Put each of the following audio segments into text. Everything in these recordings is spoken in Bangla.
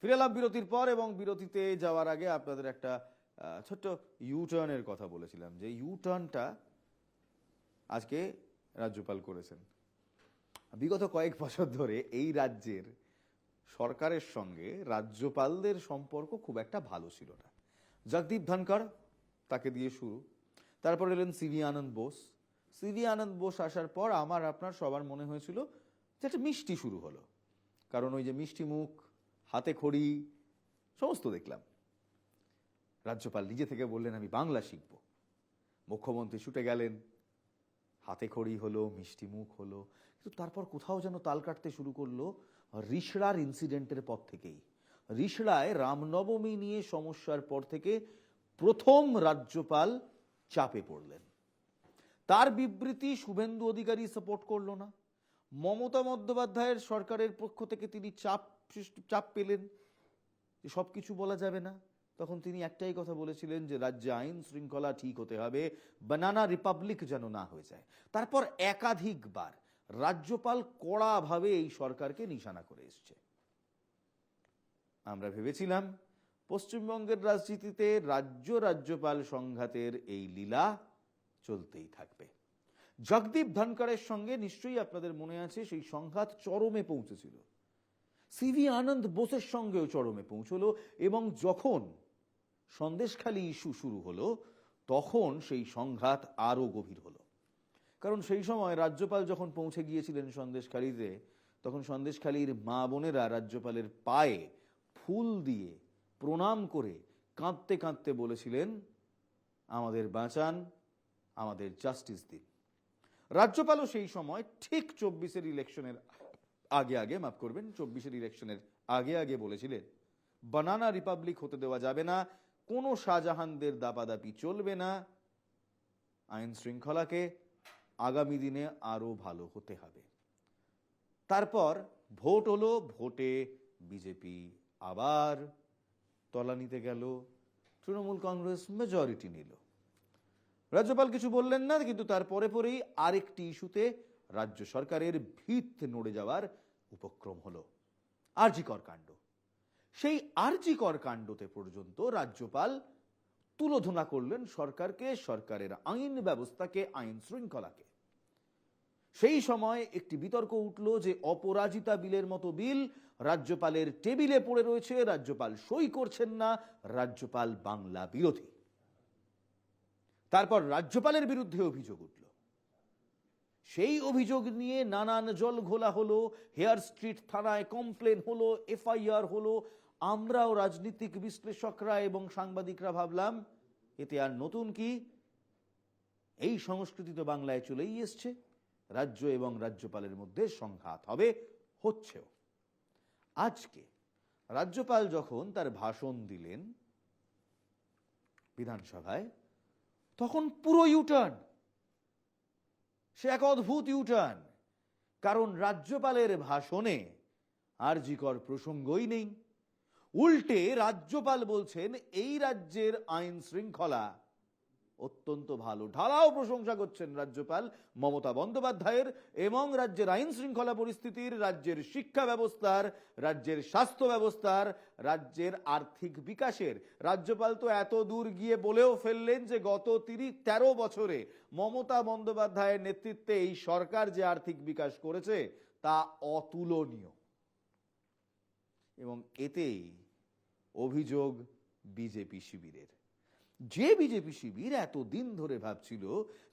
ফিরে এলাম বিরতির পর, এবং বিরতিতে যাওয়ার আগে আপনাদের একটা ছোট্ট ইউটার্নের কথা বলেছিলাম, যে ইউটার্নটা আজকে রাজ্যপাল করেছেন। বিগত কয়েক বছর ধরে এই রাজ্যের সরকারের সঙ্গে রাজ্যপালদের সম্পর্ক খুব একটা ভালো ছিল না। জগদীপ ধনখড়, তাকে দিয়ে শুরু, তারপর এলেন সিভি আনন্দ বোস। সিভি আনন্দ বোস আসার পর আমার আপনার সবার মনে হয়েছিল যে একটা মিষ্টি শুরু হলো, কারণ ওই যে মিষ্টি মুখ, হাতে খড়ি সমস্ত দেখলাম। রাজ্যপাল নিজে থেকে বললেন আমি বাংলা শিখব, মুখ্যমন্ত্রী ছুটে গেলেন, হাতে খড়ি হলো, মিষ্টি মুখ হলো। কিন্তু তারপর কোথাও যেন তাল কাটতে শুরু করলো রিষড়ার ইনসিডেন্টের পর থেকেই। রিষড়ায় রামনবমী নিয়ে সমস্যার পর থেকে প্রথম রাজ্যপাল চাপে পড়লেন। তার বিবৃতি শুভেন্দু অধিকারী সাপোর্ট করলো না, মমতা বন্দ্যোপাধ্যায়ের সরকারের পক্ষ থেকে তিনি চাপ পেলেন যে সবকিছু বলা যাবে না। তখন তিনি একটাই কথা বলেছিলেন যে রাজ্যে আইন শৃঙ্খলা ঠিক হতে হবে, বানানা রিপাবলিক যেন না হয়ে যায়। তারপর একাধিকবার রাজ্যপাল কড়াভাবে এই সরকারকে নিশানা করে এসছে। আমরা ভেবেছিলাম পশ্চিমবঙ্গের রাজনীতিতে রাজ্যপাল সংঘাতের এই লীলা চলতেই থাকবে। জগদীপ ধনখড়ের সঙ্গে নিশ্চয়ই আপনাদের মনে আছে সেই সংঘাত চরমে পৌঁছেছিল, সিভি আনন্দ বোসের সঙ্গেও চরমে পৌঁছলো, এবং যখন সন্দেশখালী ইস্যু শুরু হলো তখন সেই সংঘাত আরো গভীর হলো। কারণ সেই সময় রাজ্যপাল যখন পৌঁছে গিয়েছিলেন সন্দেশখালীতে, তখন সন্দেশখালীর মা বোনেরা রাজ্যপালের পায়ে ফুল দিয়ে প্রণাম করে কাঁদতে কাঁদতে বলেছিলেন আমাদের বাঁচান, আমাদের জাস্টিস দিন। রাজ্যপালও সেই সময় ঠিক 24-এর ইলেকশনের আগে মাফ করবেন 24-এর ইলেকশনের আগে বলেছিলেন বানানা রিপাবলিক হতে দেওয়া যাবে না, কোনো শাহজাহানদের দাপাদাপি চলবে না, আইন শৃঙ্খলাকে আগামী দিনে আরো ভালো হতে হবে। তারপর ভোট হলো, ভোটে বিজেপি আবার তলানিতে গেল, তৃণমূল কংগ্রেস মেজরিটি নিল। রাজ্যপাল কিছু বললেন না, কিন্তু তার পরেই আরেকটি ইস্যুতে রাজ্য সরকারের ভিত নড়ে যাওয়ার উপক্রম হলো, আরজি কর কাণ্ড। সেই আরজি কর কাণ্ডতে পর্যন্ত রাজ্যপাল তুলোধনা করলেন সরকারকে, সরকারের আইন ব্যবস্থাকে, আইন শৃঙ্খলাকে। সেই সময় একটি বিতর্ক উঠল যে অপরাজিতা বিলের মতো বিল রাজ্যপালের টেবিলে পড়ে রয়েছে, রাজ্যপাল সই করছেন না, রাজ্যপাল বাংলা বিরোধী। তারপর রাজ্যপালের বিরুদ্ধে অভিযোগ উঠল, সেই অভিযোগ নিয়ে নানান জল ঘোলা হলো, হেয়ার স্ট্রিট থানায় কমপ্লেন হলো, এফআইআর হলো। আমরাও রাজনীতিক বিশ্লেষকরা এবং সাংবাদিকরা ভাবলাম এতে আর নতুন কি, এই সংস্কৃতি তো বাংলায় চলেই এসছে, রাজ্য এবং রাজ্যপালের মধ্যে সংঘাত হবে, হচ্ছেও। আজকে রাজ্যপাল যখন তার ভাষণ দিলেন বিধানসভায়, তখন পুরো ইউটার্ন, সে এক অদ্ভুত ইউটার্ন। কারণ রাজ্যপালের ভাষণে আরজি কর প্রসঙ্গই নেই। উল্টে রাজ্যপাল বলছেন এই রাজ্যের আইন শৃঙ্খলা অত্যন্ত ভালো। ঢালাও প্রশংসা করছেন রাজ্যপাল মমতা বন্দ্যোপাধ্যায়ের এবং রাজ্যের আইন শৃঙ্খলা পরিস্থিতির, রাজ্যের শিক্ষা ব্যবস্থার, রাজ্যের স্বাস্থ্য ব্যবস্থার, রাজ্যের আর্থিক বিকাশের। রাজ্যপাল তো এত দূর গিয়ে বলেও ফেললেন যে গত 13 বছরে মমতা বন্দ্যোপাধ্যায়ের নেতৃত্বে এই সরকার যে আর্থিক বিকাশ করেছে তা অতুলনীয়। এবং এতেই অভিযোগ বিজেপি শিবিরের, যে বিজেপি শিবির এতদিন ধরে ভাবছিল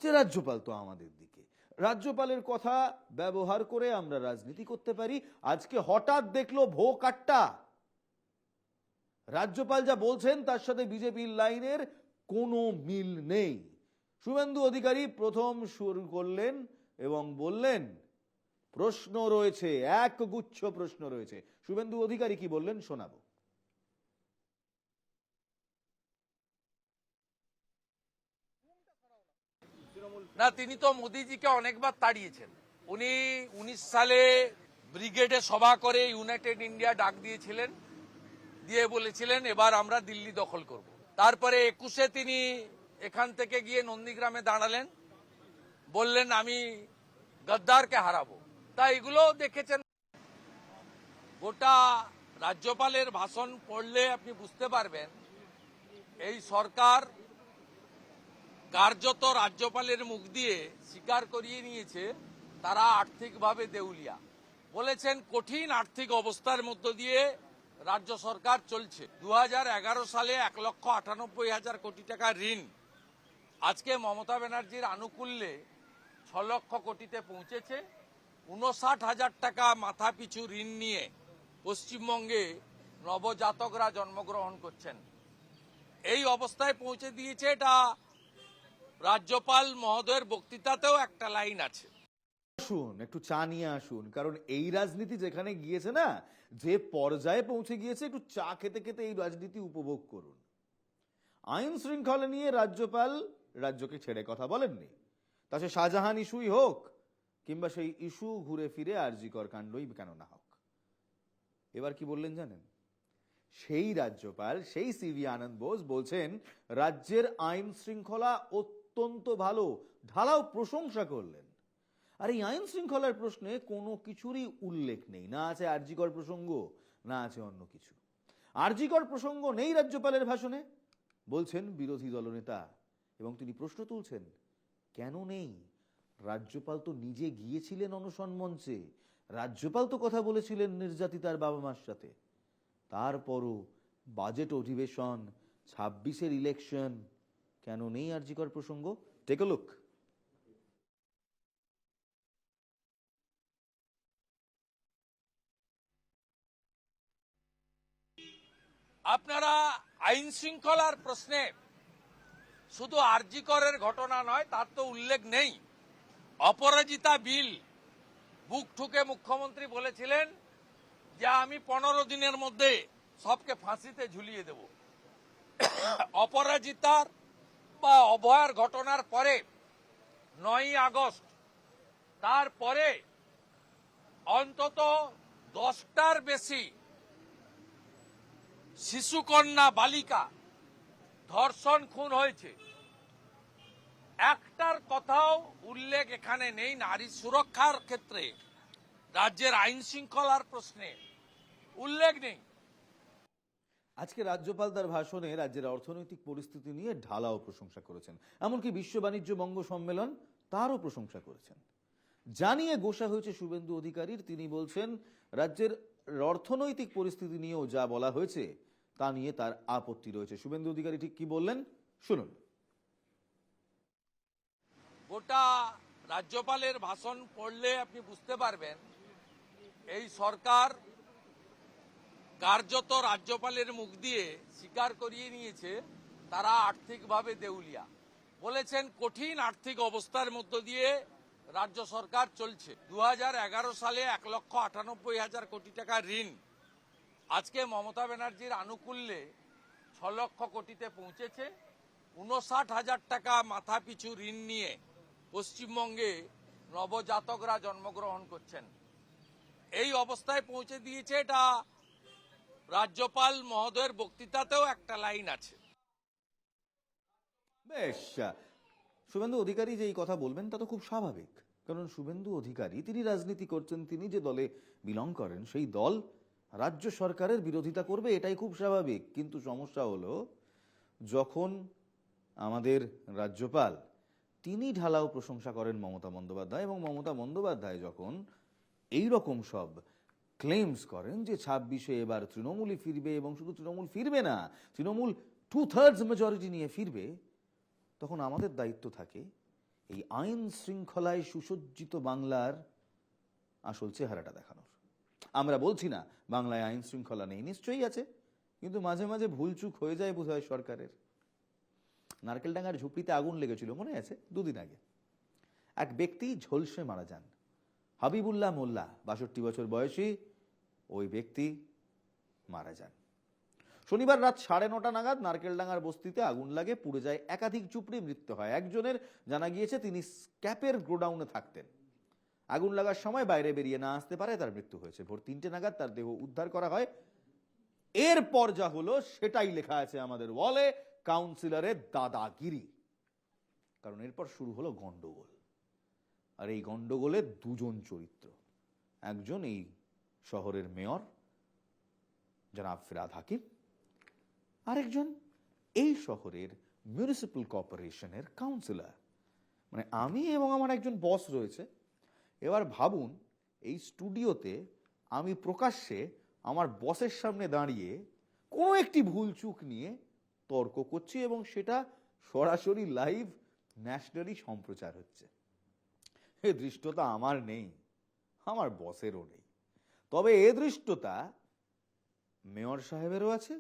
যে রাজ্যপাল তো আমাদের দিকে, রাজ্যপালের কথা ব্যবহার করে আমরা রাজনীতি করতে পারি, আজকে হঠাৎ দেখলো ভো কাট্টা, রাজ্যপাল যা বলছেন তার সাথে বিজেপির লাইনের কোনো মিল নেই। শুভেন্দু অধিকারী প্রথম শুরু করলেন এবং বললেন প্রশ্ন রয়েছে, একগুচ্ছ প্রশ্ন রয়েছে। শুভেন্দু অধিকারী কি বললেন শোনাবো। না, তিনি তো মোদিজিকে অনেকবার তাড়িয়েছেন। উনি 19 সালে ব্রিগেডে সভা করে ইউনাইটেড ইন্ডিয়া ডাক দিয়েছিলেন, দিয়ে বলেছিলেন এবার আমরা দিল্লি দখল করব। তারপরে 21-এ তিনি এখান থেকে গিয়ে নন্দীগ্রামে দাঁড়ালেন, বললেন আমি গদ্দারকে হারাবো। তা এগুলো দেখেছেন, গোটা রাজ্যপালের ভাষণ পড়লে আপনি বুঝতে পারবেন এই সরকার কার্যত রাজ্যপালের মুখ দিয়ে স্বীকার করিয়ে নিয়েছে তারা আর্থিকভাবে দেউলিয়া। বলেছেন কঠিন আর্থিক অবস্থার মধ্য দিয়ে রাজ্য সরকার চলছে। 2011 সালে 1,98,000 কোটি টাকা ঋণ আজকে মমতা ব্যানার্জির আনুকূল্যে 6 লক্ষ কোটিতে পৌঁছেছে। 59,000 টাকা মাথা পিছু ঋণ নিয়ে পশ্চিমবঙ্গে নবজাতকরা জন্মগ্রহণ করছেন। এই অবস্থায় পৌঁছে দিয়েছে, এটা রাজ্যপাল মহোদয়ের বক্তৃতাতেও একটা লাইন আছে। আসুন একটু চা নিয়ে আসুন, কারণ এই রাজনীতি যেখানে গিয়েছে না, যে পর্যায়ে পৌঁছে গিয়েছে, একটু চা খেতে খেতে এই রাজনীতি উপভোগ করুন। আইন শৃঙ্খলা নিয়ে রাজ্যপাল রাজ্যকে ছেড়ে কথা বলেননি, তা সে শাহজাহান ইস্যুই হোক কিংবা সেই ইস্যু ঘুরে ফিরে আরজিকর কাণ্ডই কেন না হোক। এবার কি বললেন জানেন? সেই রাজ্যপাল, সেই সিভি আনন্দ বোস বলছেন রাজ্যের আইন শৃঙ্খলা অত্যন্ত ভালো, ঢালাও প্রশংসা করলেন। আর এই আইন শৃঙ্খলার প্রশ্নে কোনো কিছুরই উল্লেখ নেই, না আছে আরজিকর প্রসঙ্গ, না আছে অন্য কিছু। আরজিকর প্রসঙ্গ নেই রাজ্যপালের ভাষণে, বলছেন বিরোধী দলনেতা, এবং তিনি প্রশ্ন তুলছেন কেন নেই? রাজ্যপাল তো নিজে গিয়েছিলেন অনশন মঞ্চে, রাজ্যপাল তো কথা বলেছিলেন নির্যাতিতার বাবা মার সাথে। তারপরও বাজেট অধিবেশন, 26-এর ইলেকশন, কেন নেই আরজিকর প্রসঙ্গ? Take a look. আপনারা আইন শৃঙ্খলার প্রশ্নে শুধু আরজিকরের ঘটনা নয়, তার তো উল্লেখ নেই। অপরাজিতা বিল বুক ঠুকে মুখ্যমন্ত্রী বলেছিলেন যে আমি 15 দিনের মধ্যে সবকে ফাঁসিতে ঝুলিয়ে দেব। অপরাজিতার বা অভয়ার ঘটনার পরে 9ই আগস্ট, তারপরে অন্তত 10টার বেশি শিশুকন্যা বালিকা ধর্ষণ খুন হয়েছে। একটার কথাও উল্লেখ এখানে নেই নারী সুরক্ষার ক্ষেত্রে, রাজ্যের আইন শৃঙ্খলার প্রশ্নে উল্লেখ নেই। আজকে রাজ্যপাল তার ভাষণে রাজ্যের অর্থনৈতিক পরিস্থিতি নিয়ে ঢালাও প্রশংসা করেছেন, এমনকি বিশ্ব বাণিজ্য মঙ্গ সম্মেলন তারও প্রশংসা করেছেন। জানিয়ে গোসা হয়েছে শুভেন্দু অধিকারীর। তিনি বলছেন রাজ্যের অর্থনৈতিক পরিস্থিতি নিয়েও যা বলা হয়েছে তা নিয়ে তার আপত্তি রয়েছে। শুভেন্দু অধিকারী ঠিক কি বললেন শুনুন। গোটা রাজ্যপালের ভাষণ পড়লে আপনি বুঝতে পারবেন এই সরকার কার্যত রাজ্যপালের মুখ দিয়ে স্বীকার করিয়ে নিয়েছে তারা আর্থিকভাবে দেউলিয়া। বলেছেন কঠিন আর্থিক অবস্থার মধ্য দিয়ে রাজ্য সরকার চলছে। 2011 সালে 1,98,000 কোটি টাকা ঋণ আজকে মমতা ব্যানার্জির আনুকূল্যে 6 লক্ষ কোটিতে পৌঁছেছে। 59,000 টাকা মাথা পিছু ঋণ নিয়ে পশ্চিমবঙ্গে নবজাতকরা জন্মগ্রহণ করছেন। এই অবস্থায় পৌঁছে দিয়েছে, এটা রাজ্যপাল মহোদয়ের বক্তৃতাতেও একটা লাইন আছে। বেশ, শুভেন্দু অধিকারী যে এই কথা বলবেন তা তো খুব স্বাভাবিক, কারণ শুভেন্দু অধিকারী তিনি রাজনীতি করছেন, তিনি যে দলে বিলং করেন সেই দল রাজ্য সরকারের বিরোধিতা করবে, এটাই খুব স্বাভাবিক। কিন্তু সমস্যা হলো যখন আমাদের রাজ্যপাল তিনি ঢালাও প্রশংসা করেন মমতা বন্দ্যোপাধ্যায়, এবং মমতা বন্দ্যোপাধ্যায় যখন এই রকম সব ক্লেমস করেন যে 26-এ এবার তৃণমূলই ফিরবে, এবং শুধু তৃণমূল ফিরবে না, তৃণমূল 2/3 মেজরিটি নিয়ে ফিরবে, তখন আমাদের দায়িত্ব থাকে এই আইন শৃঙ্খলায় সুসজ্জিত বাংলার আসল চেহারাটা দেখানোর। আমরা বলছি না বাংলায় আইন শৃঙ্খলা নেই, নিশ্চয়ই আছে, কিন্তু মাঝে মাঝে ভুলচুক হয়ে যায় বোধহয় সরকারের। নারকেলডাঙ্গার ঝুপড়িতে আগুন লেগেছিল মনে আছে 2 দিন আগে, এক ব্যক্তি ঝলসে মারা যান। হাবিবুল্লাহ মোল্লা 62 বছর বয়সী ওই ব্যক্তি মারা যান। শনিবার রাত 9:30 নাগাদ নারকেলডাঙ্গার বস্তিতে আগুন লাগে, পুড়ে যায় একাধিক ঝুপড়ি, মৃত্যু হয় একজনের। জানা গিয়েছে তিনি স্ক্যাপের গোডাউনে থাকতেন। আগুন লাগার সময় বাইরে বেরিয়ে না আসতে পারে তার মৃত্যু হয়েছে। ভোর 3টে নাগাদ তার দেহ উদ্ধার করা হয়। এরপর যা হলো সেটাই লেখা আছে আমাদের ওয়ালে, কাউন্সিলরের দাদাগিরি। কারণ এরপর শুরু হলো গন্ডগোল, আর এই গন্ডগোলের 2জন চরিত্র। একজন এই শহরের মেয়র, জনাব ফিরহাদ হাকিম, আরেকজন এই শহরের মিউনিসিপ্যাল কর্পোরেশনের কাউন্সিলর। মানে আমি এবং আমার একজন বস রয়েছে। এবার ভাবুন, এই স্টুডিওতে আমি প্রকাশ্যে আমার বসের সামনে দাঁড়িয়ে কোনো একটি ভুল চুক নিয়ে তর্ক করছি এবং সেটা সরাসরি লাইভ ন্যাশনালি সম্প্রচার হচ্ছে। এ দৃষ্টতা আমার নেই, আমার বসেরও নেই। তবে এ দৃষ্টতা মেয়র সাহেবেরও আছে,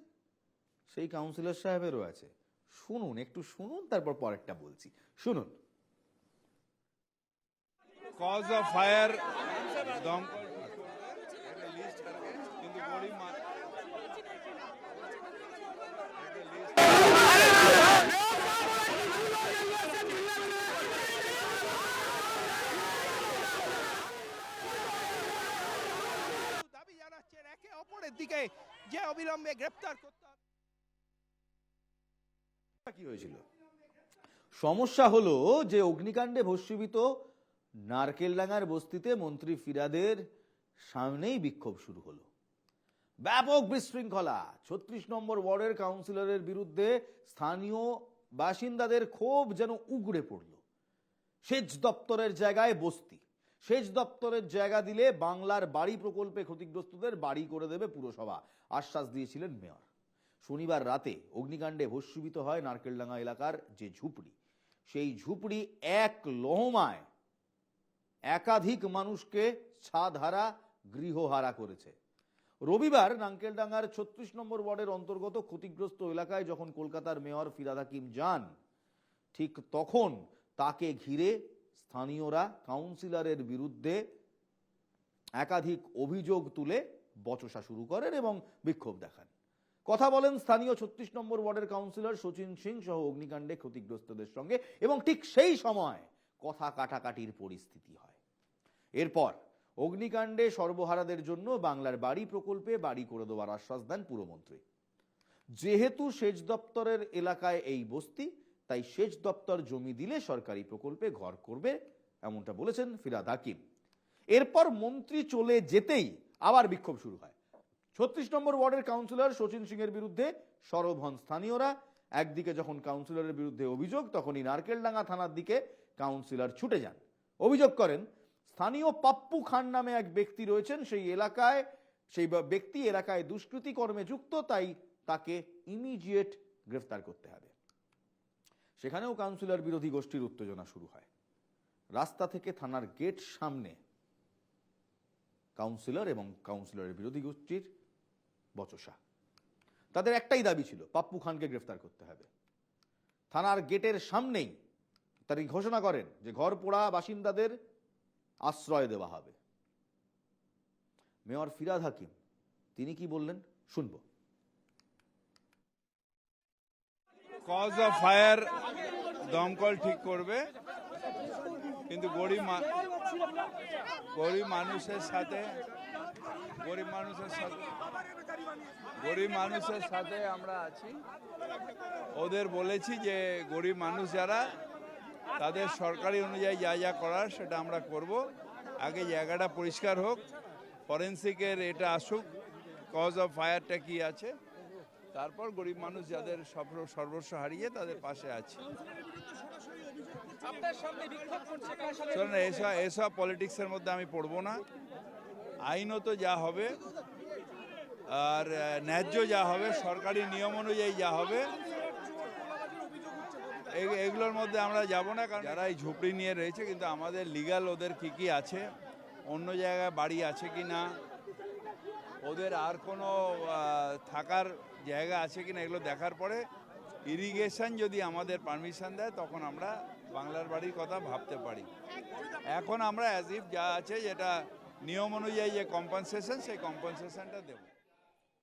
সেই কাউন্সিলর সাহেবেরও আছে। শুনুন, একটু শুনুন, তারপর পরেরটা বলছি। শুনুন। कॉज ऑफ फायर दमकल लिस्ट करके किंतु गोली मार দাবি জানাচ্ছেন একে অপরের দিকে যে অবিলম্বে গ্রেফতার করতে হবে। কি হয়েছিল? সমস্যা হলো যে অগ্নিকাণ্ডে ভস্মীভূত নারকেলডাঙ্গার বস্তিতে মন্ত্রী ফিরহাদের সামনেই বিক্ষোভ শুরু হলো। ব্যাপক বিশৃঙ্খলা। ৩৬ নম্বর ওয়ার্ডের কাউন্সিলরের বিরুদ্ধে স্থানীয় বাসিন্দাদের ক্ষোভ যেন উগড়ে পড়ল। সেচ দপ্তরের জায়গায় বস্তি, সেচ দপ্তরের জায়গা দিলে বাংলার বাড়ি প্রকল্পে ক্ষতিগ্রস্তদের বাড়ি করে দেবে পুরসভা, আশ্বাস দিয়েছিলেন মেয়র। শনিবার রাতে অগ্নিকাণ্ডে ভস্মীভূত হয় নারকেলডাঙ্গা এলাকার যে ঝুপড়ি, সেই ঝুপড়ি এক লহমায় একাধিক মানুষকে ছাদহারা, গৃহহারা করেছে। রবিবার নারকেলডাঙ্গার ৩৬ নম্বর ওয়ার্ডের অন্তর্গত ক্ষতিগ্রস্ত এলাকায় যখন কলকাতার মেয়র ফিরহাদ হাকিম যান, ঠিক তখন তাকে ঘিরে স্থানীয়রা কাউন্সিলরের বিরুদ্ধে একাধিক অভিযোগ তুলে বচসা শুরু করেন এবং বিক্ষোভ দেখান। কথা বলেন স্থানীয় ৩৬ নম্বর ওয়ার্ডের কাউন্সিলর শচীন সিং সহ অগ্নিকাণ্ডে ক্ষতিগ্রস্তদের সঙ্গে এবং ঠিক সেই সময় কথা কাটাকাটির পরিস্থিতি হয়। এরপর অগ্নিকাণ্ডে সর্বহারাদের জন্য বাংলার বাড়ি প্রকল্পে বাড়ি করে দেওয়ার আশ্বাস দেন পুরমন্ত্রী। যেহেতু সেচ দপ্তরের এলাকায় এই বস্তি, তাই সেচ দপ্তর জমি দিলে সরকারি প্রকল্পে ঘর করবে, এমনটা বলেছেন ফিরহাদ হাকিম। এরপর মন্ত্রী চলে যেতেই আবার বিক্ষোভ শুরু হয়। ৩৬ নম্বর ওয়ার্ডের কাউন্সিলর শচীন সিং এর বিরুদ্ধে সরব হন স্থানীয়রা। একদিকে যখন কাউন্সিলরের বিরুদ্ধে অভিযোগ, তখনই নারকেলডাঙ্গা থানার দিকে কাউন্সিলর ছুটে যান। অভিযোগ করেন স্থানীয় পাপ্পু খান নামে এক ব্যক্তি রয়েছেন সেই ব্যক্তি এলাকায় দুষ্কৃতি কর্মে যুক্ত, তাই তাকে ইমিডিয়েট গ্রেফতার করতে হবে। সেখানেও কাউন্সিলর বিরোধী গোষ্ঠীর উত্তেজনা শুরু হয়। রাস্তা থেকে থানার গেট সামনে কাউন্সিলর এবং কাউন্সিলরের বিরোধী গোষ্ঠীর বচসা। তাদের একটাই দাবি ছিল, পাপ্পু খানকে গ্রেফতার করতে হবে। থানার গেটের সামনেই তারা ঘোষণা করেন যে ঘর পোড়া বাসিন্দাদের আশ্রয় দেওয়া হবে। মেয়র ফিরহাদ হাকিম তিনি কি বললেন শুনবো। कॉज ऑफ फायर দমকল ঠিক করবে কিন্তু গরিব মানুষের সাথে আমরা আছি। ওদের বলেছি যে গরিব মানুষ যারা, তাদের সরকারি অনুযায়ী যা যা করার সেটা আমরা করব। আগে জায়গাটা পরিষ্কার হোক, ফরেন্সিকের এটা আসুক, কজ অফ ফায়ারটা কি আছে, তারপর গরিব মানুষ যাদের সর্বস্ব হারিয়ে তাদের পাশে আছে। এসব পলিটিক্সের মধ্যে আমি পড়বো না। আইনত যা হবে আর ন্যায্য যা হবে, সরকারি নিয়ম অনুযায়ী যা হবে, এগুলোর মধ্যে আমরা যাব না। কারণ যারা এই ঝুপড়ি নিয়ে রয়েছে, কিন্তু আমাদের লিগাল ওদের কি আছে, অন্য জায়গায় বাড়ি আছে কি না, ওদের আর কোনো থাকার জায়গা আছে কিনা, এগুলো দেখার পরে ইরিগেশন যদি আমাদের পারমিশন দেয় তখন আমরা বাংলার বাড়ির কথা ভাবতে পারি। এখন আমরা অ্যাজ ইফ যা আছে, যেটা নিয়ম অনুযায়ী যে কম্পেনসেশন, সেই কম্পেনসেশনটা দেব।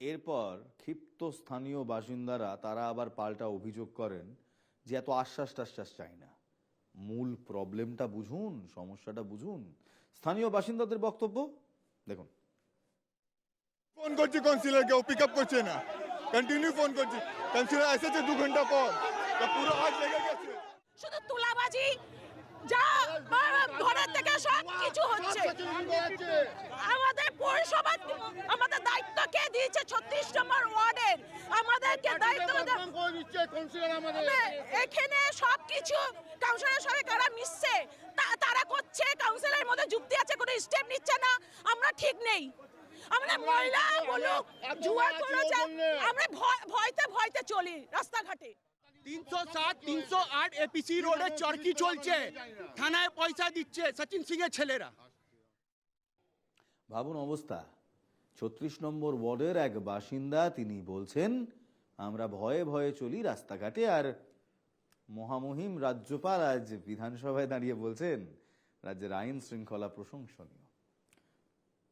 এরপর ক্ষিপ্ত স্থানীয় বাসিন্দারা তারা আবার পাল্টা অভিযোগ করেন যে এত আশ্বাস টাশ্বাস চাই না, মূল প্রবলেমটা বুঝুন, সমস্যাটা বুঝুন। স্থানীয় বাসিন্দাদের বক্তব্য দেখুন। ফোন করছি কাউন্সিলরকে, ও পিক আপ করছে না, কন্টিনিউ ফোন করছি। কাউন্সিলর এসেছে 2 ঘন্টা পর, পুরো হাত লেগে গেছে। শুধু তুলাবাজি, যা ঘরের থেকে সব কিছু হচ্ছে। আমাদের পৌরসভা আমাদের দায়িত্ব কে দিয়েছে 36 নম্বর ওয়ার্ডের, আমাদেরকে দায়িত্ব এখানে সব কিছু কাউন্সিলরের সঙ্গে কারা মিশছে তারা করছে, কাউন্সিলের মধ্যে যুক্তি আছে, কোনো স্টেপ নিচ্ছে না। আমরা ঠিক নেই, আমরা মহিলা বলুক জুয়া করো, আমরা ভয়তে ভয়তে চলি রাস্তাঘাটে। 307 308 এপিসি রোডে চরকি চলছে, থানায় পয়সা দিচ্ছে সচিন সিং এর ছেলেরা। ভাবুন অবস্থা, 36 নম্বর ওয়ার্ডের এক বাসিন্দা, তিনি বলছেন আমরা ভয়ে ভয়ে চলি রাস্তাঘাটে। আর মহামহিম রাজ্যপাল আজ বিধানসভায় দাঁড়িয়ে বলছেন রাজ্যের আইন শৃঙ্খলা প্রশংসনীয়।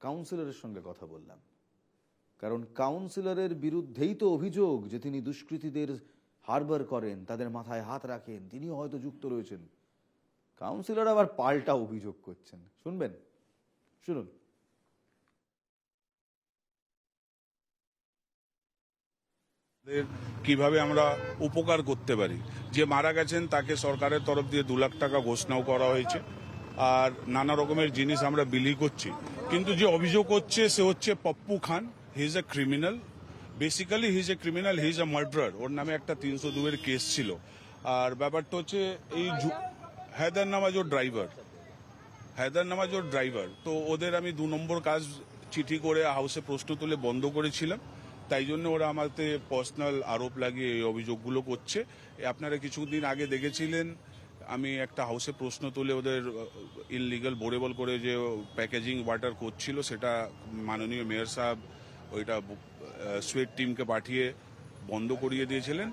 কাউন্সিলরের সঙ্গে কথা বললাম, কারণ কাউন্সিলরের বিরুদ্ধেই তো অভিযোগ যে তিনি দুষ্কৃতীদের হারবার করেন, তাদের মাথায় হাত রাখেন, তিনিও হয়তো যুক্ত রয়েছেন। কাউন্সিলর আবার পাল্টা অভিযোগ করছেন, শুনবেন, শুনুন। কিভাবে আমরা উপকার করতে পারি, যে মারা গেছেন তাকে সরকারের তরফ দিয়ে 2 লাখ টাকা ঘোষণাও করা হয়েছে, আর নানা রকমের জিনিস আমরা বিলি করছি। কিন্তু যে অভিযোগ হচ্ছে সে হচ্ছে Pappu Khan, he is a criminal, basically he is a criminal, he is a murderer. ওর নামে একটা 302 কেস ছিল। আর ব্যাপারটা হচ্ছে এই হায়দার নামাজোর ড্রাইভার, তো ওদের আমি 2 নম্বর কাজ চিঠি করে হাউসে প্রশ্ন তুলে বন্ধ করেছিলাম, তাই জন্য ওরা আমাকে পার্সোনাল আরোপ লাগিয়ে এই অভিযোগগুলো করছে। আপনারা কিছুদিন আগে দেখেছিলেন আমি একটা হাউসে প্রশ্ন তুলে ওদের ইনলিগাল বোরেবল করে যে প্যাকেজিং ওয়াটার করছিল, সেটা মাননীয় মেয়র সাহেব ওইটা সুয়েট টিমকে পাঠিয়ে বন্ধ করিয়ে দিয়েছিলেন।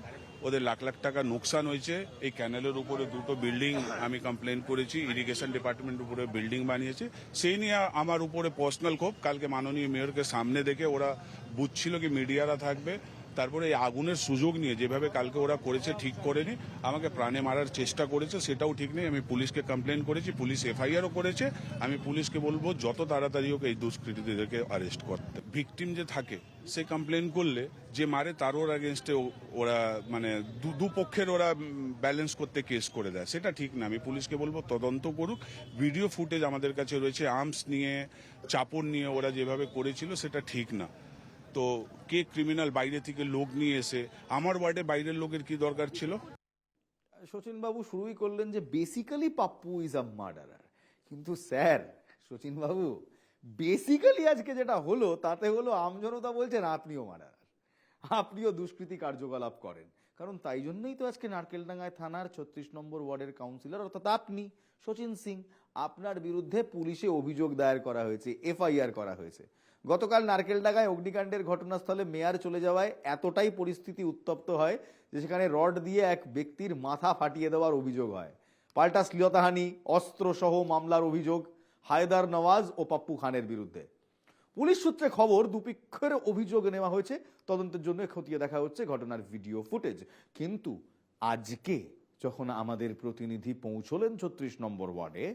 ওদের লাখ লাখ টাকা নোকসান হয়েছে। এই ক্যানেলের উপরে 2টো বিল্ডিং আমি কমপ্লেন করেছি, ইরিগেশন ডিপার্টমেন্টের উপরে বিল্ডিং বানিয়েছে, সেই নিয়ে আমার উপরে পার্সোনাল ক্ষোভ। কালকে মাননীয় মেয়রকে সামনে দেখে ওরা বুঝছিল কি মিডিয়ারা থাকবে, তারপরে এই আগুনের সুযোগ নিয়ে যেভাবে কালকে ওরা করেছে ঠিক করেনি, আমাকে প্রাণে মারার চেষ্টা করেছে, সেটাও ঠিক নেই। আমি পুলিশকে কমপ্লেন করেছি, পুলিশ এফআইআরও করেছে। আমি পুলিশকে বলবো যত তাড়াতাড়ি হোক এই দুষ্কৃতীদেরকে অ্যারেস্ট করতে। ভিকটিম যে থাকে সে কমপ্লেন করলে যে মারে তারও এগেনস্টে ওরা মানে দুপক্ষের ওরা ব্যালেন্স করতে কেস করে দেয়, সেটা ঠিক না। আমি পুলিশকে বলবো তদন্ত করুক। ভিডিও ফুটেজ আমাদের কাছে রয়েছে, আর্মস নিয়ে চাপড় নিয়ে ওরা যেভাবে করেছিল সেটা ঠিক না। তো কে ক্রিমিনাল, বাইরে থেকে লোক নিয়ে এসে আমার ওয়ার্ডে বাইরের লোকের কি দরকার ছিল? শচীন বাবু শুরুই করলেন যে basically Pappu is a murderer. কিন্তু স্যার, শচীন বাবু, বেসিক্যালি আজকে যেটা হলো তাতে হলো আমজনতা বলছেন আপনিও মার্ডারার, আপনিও দুষ্কৃতী কার্যকলাপ করেন। কারণ তাই জন্যই তো আজকে নারকেলডাঙ্গায় থানার 36 নম্বর ওয়ার্ডের কাউন্সিলর অর্থাৎ আপনি শচীন সিং, আপনার বিরুদ্ধে পুলিশে অভিযোগ দায়ের করা হয়েছে, এফআইআর করা হয়েছে। গতকাল নারকেলডাঙ্গায় অগ্নিকাণ্ডের ঘটনাস্থলে মেয়র চলে যাওয়ায় এতটাই পরিস্থিতি উত্তপ্ত হয় যে সেখানে রড দিয়ে এক ব্যক্তির মাথা ফাটিয়ে দেওয়ার অভিযোগ হয়। পাল্টা শ্লীলতাহানি, অস্ত্রসহ মামলার অভিযোগ হায়দার নওয়াজ ও পাপ্পু খানের বিরুদ্ধে। পুলিশ সূত্রে খবর দুপক্ষের অভিযোগ নেওয়া হয়েছে, তদন্তের জন্য খতিয়ে দেখা হচ্ছে ঘটনার ভিডিও ফুটেজ। কিন্তু আজকে যখন আমাদের প্রতিনিধি পৌঁছলেন 36 নম্বর ওয়ার্ডে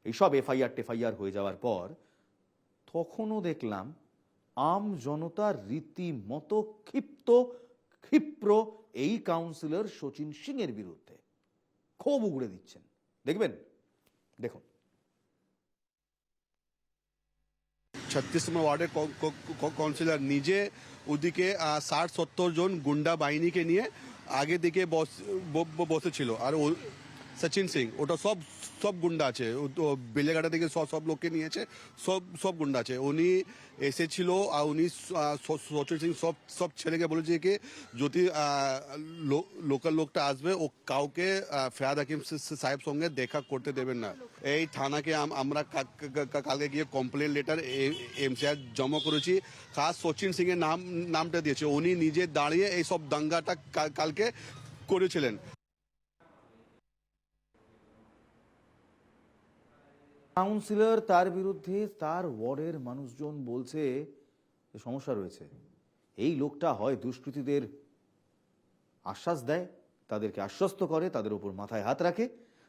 এইসব এফআইআর হয়ে যাওয়ার পর, তখনও দেখলাম আম জনতার রীতিমতো ক্ষিপ্র এই কাউন্সিলর শচীন সিং এর বিরুদ্ধে ক্ষোভ উগড়ে দিচ্ছেন। দেখবেন, দেখুন। 36 নম্বর ওয়ার্ডের কাউন্সিলর নিজে ওদিকে 60-70 জন গুন্ডা বাহিনীকে নিয়ে আগে দিকে বসেছিল। আর সচিন সিং ওটা সব গুন্ডা আছে, বেলেঘাটা থেকে সব লোককে নিয়েছে, সব গুন্ডা আছে। উনি এসেছিল আর উনি সচিন সিং সব ছেলেকে বলেছে কি যদি লোকাল লোকটা আসবে ও কাউকে ফেয়াদ হাকিম সাহেব সঙ্গে দেখা করতে দেবেন না। এই থানাকে আমরা কালকে গিয়ে কমপ্লেন লেটার এমসিআর জমা করেছি। খাস সচিন সিং এর নামটা দিয়েছে, উনি নিজে দাঁড়িয়ে এই সব দাঙ্গাটা কালকে করেছিলেন। কাউন্সিলর তার বিরুদ্ধে তার ওয়ার্ডের মানুষজন বলছে সমস্যা রয়েছে। এই লোকটা হয় দুষ্কৃতীদের আশ্বাস দেয়, তাদেরকে আশ্বস্ত করে, তাদের উপর মাথায় হাত রাখে,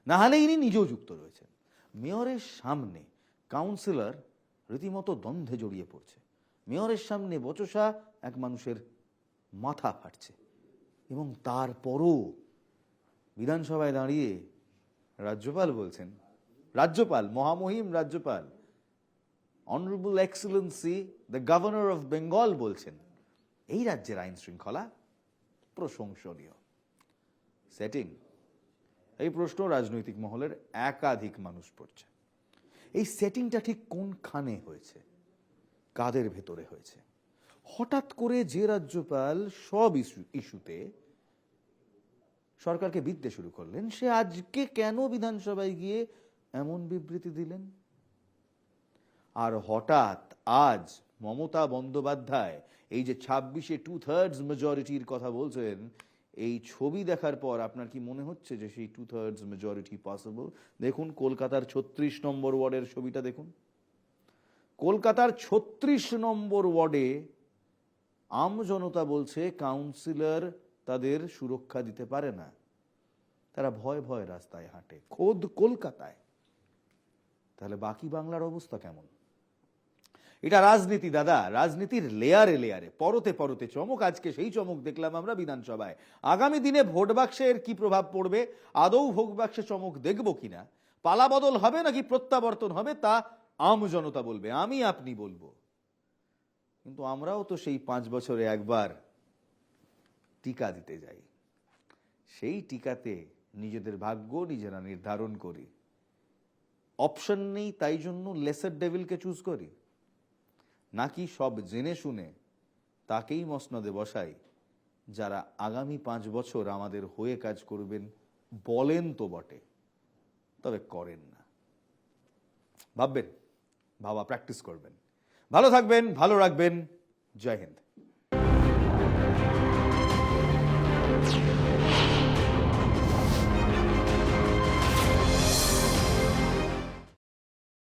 না হলে ইনি নিজেও যুক্ত রয়েছেন। মেয়রের সামনে কাউন্সিলর রীতিমতো দ্বন্দ্বে জড়িয়ে পড়ছে। মেয়রের সামনে বচসা এক মানুষের মাথা ফাটছে, এবং তারপরও বিধানসভায় দাঁড়িয়ে রাজ্যপাল বলছেন রাজ্যপাল, মহামহিম রাজ্যপাল, honourable Excellency the governor of Bengal বলছেন এই রাজ্যের আইন শৃঙ্খলা প্রশংসনীয়। সেটিং, এই প্রশ্ন রাজনৈতিক মহলের একাধিক মানুষ পড়ছে। এই সেটিংটা ঠিক কোনখানে হয়েছে, কাদের ভেতরে হয়েছে? হঠাৎ করে যে রাজ্যপাল সব ইস্যুতে সরকারকে বিদ্যে শুরু করলেন, সে আজকে কেন বিধানসভায় গিয়ে এমন বিবৃতি দিলেন? আর হঠাৎ আজ মমতা বন্দ্যোপাধ্যায় এই যে 26-এ 2/3 মেজরিটির কথা বলছেন, এই ছবি দেখার পর আপনার কি মনে হচ্ছে যে সেই 2/3 মেজরিটি পসিবল? দেখুন কলকাতার 36 নম্বর ওয়ার্ডের ছবিটা দেখুন। কলকাতার 36 নম্বর ওয়ার্ডে আম জনতা বলছে কাউন্সিলর তাদের সুরক্ষা দিতে পারে না, তারা ভয় ভয় রাস্তায় হাঁটে, খোদ কলকাতায়। তাহলে বাকি বাংলার অবস্থা কেমন? এটা রাজনীতি দাদা, রাজনীতির লেয়ারে লেয়ারে, পরতে পরতে চমক। আজকে সেই চমক দেখলাম আমরা বিধানসভায়। আগামী দিনে ভোট বাক্সের কি প্রভাব পড়বে, আদৌ ভোট বাক্সে চমক দেখব কিনা, পালা বদল হবে নাকি প্রত্যাবর্তন হবে, তা আম জনতা বলবে, আমি আপনি বলবো। কিন্তু আমরাও তো সেই 5 বছরে একবার টিকা দিতে যাই, সেই টিকাতে নিজেদের ভাগ্য নিজেরা নির্ধারণ করি। অপশন নেই তাই জন্য লেসার ডেভিলকে চুজ করি, নাকি সব জেনে শুনে তাকেই মসনদে বসাই যারা আগামী 5 বছর আমাদের হয়ে কাজ করবেন বলেন তো বটে, তবে করেন না। ভাববেন, ভাবা প্র্যাকটিস করবেন। ভালো থাকবেন, ভালো রাখবেন। জয় হিন্দ।